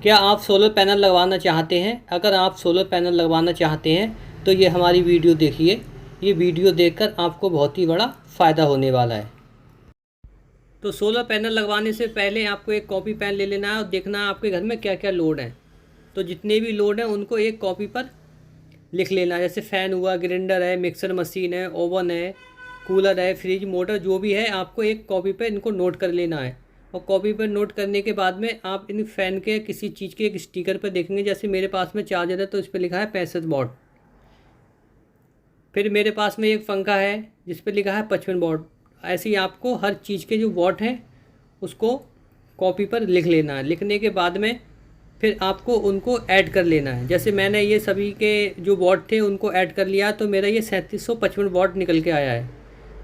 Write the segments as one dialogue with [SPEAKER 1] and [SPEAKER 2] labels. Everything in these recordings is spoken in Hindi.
[SPEAKER 1] क्या आप सोलर पैनल लगवाना चाहते हैं? अगर आप सोलर पैनल लगवाना चाहते हैं तो ये हमारी वीडियो देखिए। ये वीडियो देखकर आपको बहुत ही बड़ा फ़ायदा होने वाला है। तो सोलर पैनल लगवाने से पहले आपको एक कॉपी पेन ले लेना है और देखना है आपके घर में क्या क्या लोड है। तो जितने भी लोड हैं उनको एक कॉपी पर लिख लेना है। जैसे फ़ैन हुआ, ग्राइंडर है, मिक्सर मशीन है, ओवन है, कूलर है, फ्रिज, मोटर, जो भी है आपको एक कॉपी पर इनको नोट कर लेना है। और कॉपी पर नोट करने के बाद में आप इन फ़ैन के किसी चीज़ के एक स्टिकर पर देखेंगे। जैसे मेरे पास में चार्जर है तो इस पर लिखा है 65 वॉट। फिर मेरे पास में एक पंखा है जिस पर लिखा है 55 वॉट। ऐसे ही आपको हर चीज़ के जो वॉट हैं उसको कॉपी पर लिख लेना है। लिखने के बाद में फिर आपको उनको ऐड कर लेना है। जैसे मैंने ये सभी के जो वॉट थे उनको ऐड कर लिया तो मेरा ये 3755 वॉट निकल के आया है।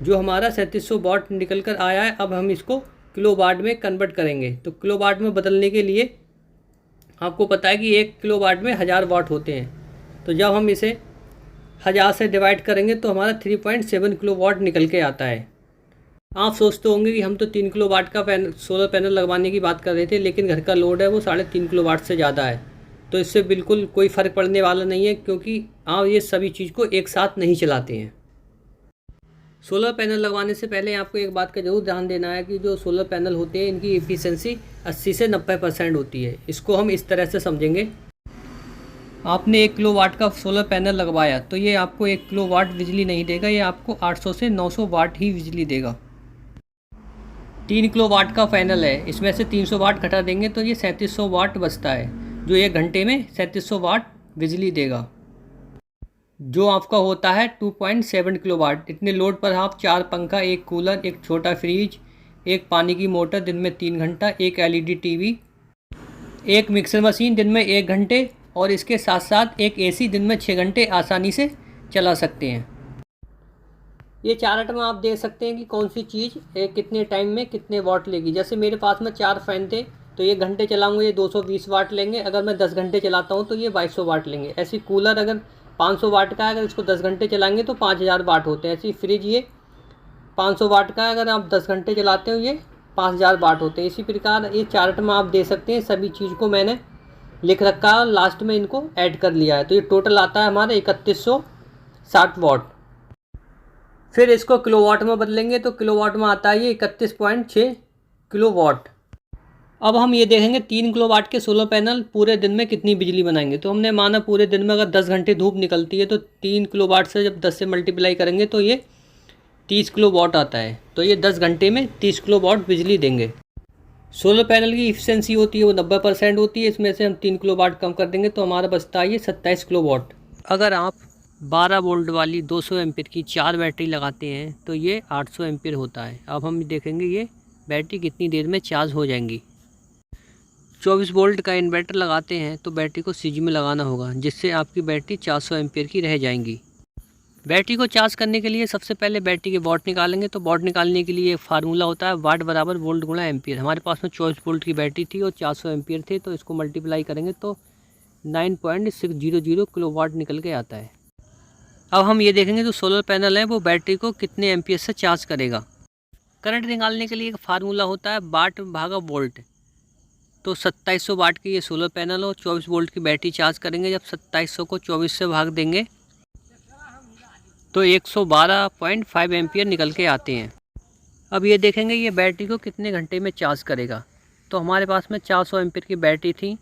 [SPEAKER 1] जो हमारा 3700 वॉट निकल कर आया है, अब हम इसको किलो वाट में कन्वर्ट करेंगे। तो किलो वाट में बदलने के लिए आपको पता है कि 1 किलो वाट में 1000 वाट होते हैं। तो जब हम इसे 1000 से डिवाइड करेंगे तो हमारा 3.7 किलो वाट निकल के आता है। आप सोचते होंगे कि हम तो 3 किलो वाट का सोलर पैनल लगवाने की बात कर रहे थे, लेकिन घर का लोड है वो 3.5 किलो वाट से ज़्यादा है। तो इससे बिल्कुल कोई फ़र्क पड़ने वाला नहीं है, क्योंकि आप ये सभी चीज़ को एक साथ नहीं चलाते हैं। सोलर पैनल लगवाने से पहले आपको एक बात का ज़रूर ध्यान देना है कि जो सोलर पैनल होते हैं इनकी एफिशिएंसी 80 से 90% होती है। इसको हम इस तरह से समझेंगे। आपने 1 किलो वाट का सोलर पैनल लगवाया तो ये आपको 1 किलो वाट बिजली नहीं देगा, ये आपको 800 से 900 वाट ही बिजली देगा। 3 किलो वाट का पैनल है, इसमें से 300 वाट घटा देंगे तो ये 3700 वाट बचता है, जो 1 घंटे में 3700 वाट बिजली देगा, जो आपका होता है 2.7 किलो वाट। इतने लोड पर आप 4 पंखा, 1 कूलर, एक छोटा फ्रिज, एक पानी की मोटर दिन में 3 घंटा, एक LED टीवी, एक मिक्सर मशीन दिन में 1 घंटे और इसके साथ साथ एक AC दिन में 6 घंटे आसानी से चला सकते हैं। ये चार्ट में आप देख सकते हैं कि कौन सी चीज़ कितने टाइम में कितने वाट लेगी। जैसे मेरे पास में 4 फ़ैन थे तो 1 घंटे चलाऊँगा ये 220 वाट लेंगे। अगर मैं 10 घंटे चलाता हूँ तो ये 2200 वाट लेंगे। ऐसी कूलर अगर 500 वाट का है, अगर इसको 10 घंटे चलाएंगे तो 5000 वाट होते हैं। ऐसी फ्रिज ये 500 वाट का है, अगर आप 10 घंटे चलाते हो ये 5000 वाट होते हैं। इसी प्रकार ये चार्ट में आप दे सकते हैं। सभी चीज़ को मैंने लिख रखा है और लास्ट में इनको ऐड कर लिया है। तो ये टोटल आता है हमारा 3160 वाट। फिर इसको किलोवाट में बदलेंगे तो किलोवाट में आता है ये 31.6 किलोवाट। अब हम ये देखेंगे 3 किलो वाट के सोलर पैनल पूरे दिन में कितनी बिजली बनाएंगे। तो हमने माना पूरे दिन में अगर 10 घंटे धूप निकलती है तो 3 किलो वाट से जब 10 से मल्टीप्लाई करेंगे तो ये 30 किलो वाट आता है। तो ये 10 घंटे में 30 किलो वाट बिजली देंगे। सोलर पैनल की इफिशिएंसी होती है वो 90% होती है। इसमें से हम 3 किलो वाट कम कर देंगे तो हमारा बचता है ये 27 किलो वाट। अगर आप 12 वोल्ट वाली 200 एम्पीयर की 4 बैटरी लगाते हैं तो ये 800 एम्पीयर होता है। अब हम देखेंगे ये बैटरी कितनी देर में चार्ज हो जाएंगी। 24 वोल्ट का इन्वर्टर लगाते हैं तो बैटरी को सीरीज में लगाना होगा, जिससे आपकी बैटरी 400 एम्पीयर की रह जाएंगी। बैटरी को चार्ज करने के लिए सबसे पहले बैटरी के वॉट निकालेंगे। तो वॉट निकालने के लिए एक फार्मूला होता है, वाट बराबर वोल्ट गुणा एम्पीयर। हमारे पास में 24 वोल्ट की बैटरी थी और 400 एम्पीयर थे, तो इसको मल्टीप्लाई करेंगे तो 9.600 किलो वाट निकल के आता है। अब हम ये देखेंगे जो सोलर पैनल है वो बैटरी को कितने एम्पीयर से चार्ज करेगा। करंट निकालने के लिए एक फार्मूला होता है, वाट भागा वोल्ट। तो 2700 वाट की ये सोलर पैनल और 24 वोल्ट की बैटरी चार्ज करेंगे। जब 2700 को 24 से भाग देंगे तो 112.5 एम्पीयर निकल के आते हैं। अब ये देखेंगे ये बैटरी को कितने घंटे में चार्ज करेगा। तो हमारे पास में 400 एम्पीयर की बैटरी थी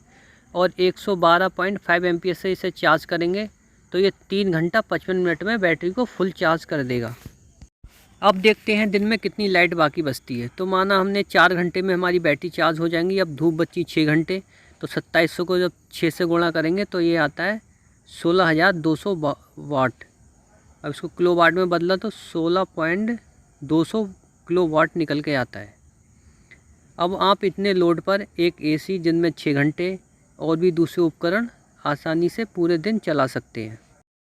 [SPEAKER 1] और 112.5 एम्पीयर से इसे चार्ज करेंगे तो ये 3 घंटा 55 मिनट में बैटरी को फुल चार्ज कर देगा। अब देखते हैं दिन में कितनी लाइट बाकी बचती है। तो माना हमने 4 घंटे में हमारी बैटरी चार्ज हो जाएंगी। अब धूप बची 6 घंटे, तो 2700 को जब 6 से गुणा करेंगे तो ये आता है 16200 वाट। अब इसको किलो वाट में बदला तो 16.200 किलो वाट निकल के आता है। अब आप इतने लोड पर एक AC दिन में 6 घंटे और भी दूसरे उपकरण आसानी से पूरे दिन चला सकते हैं।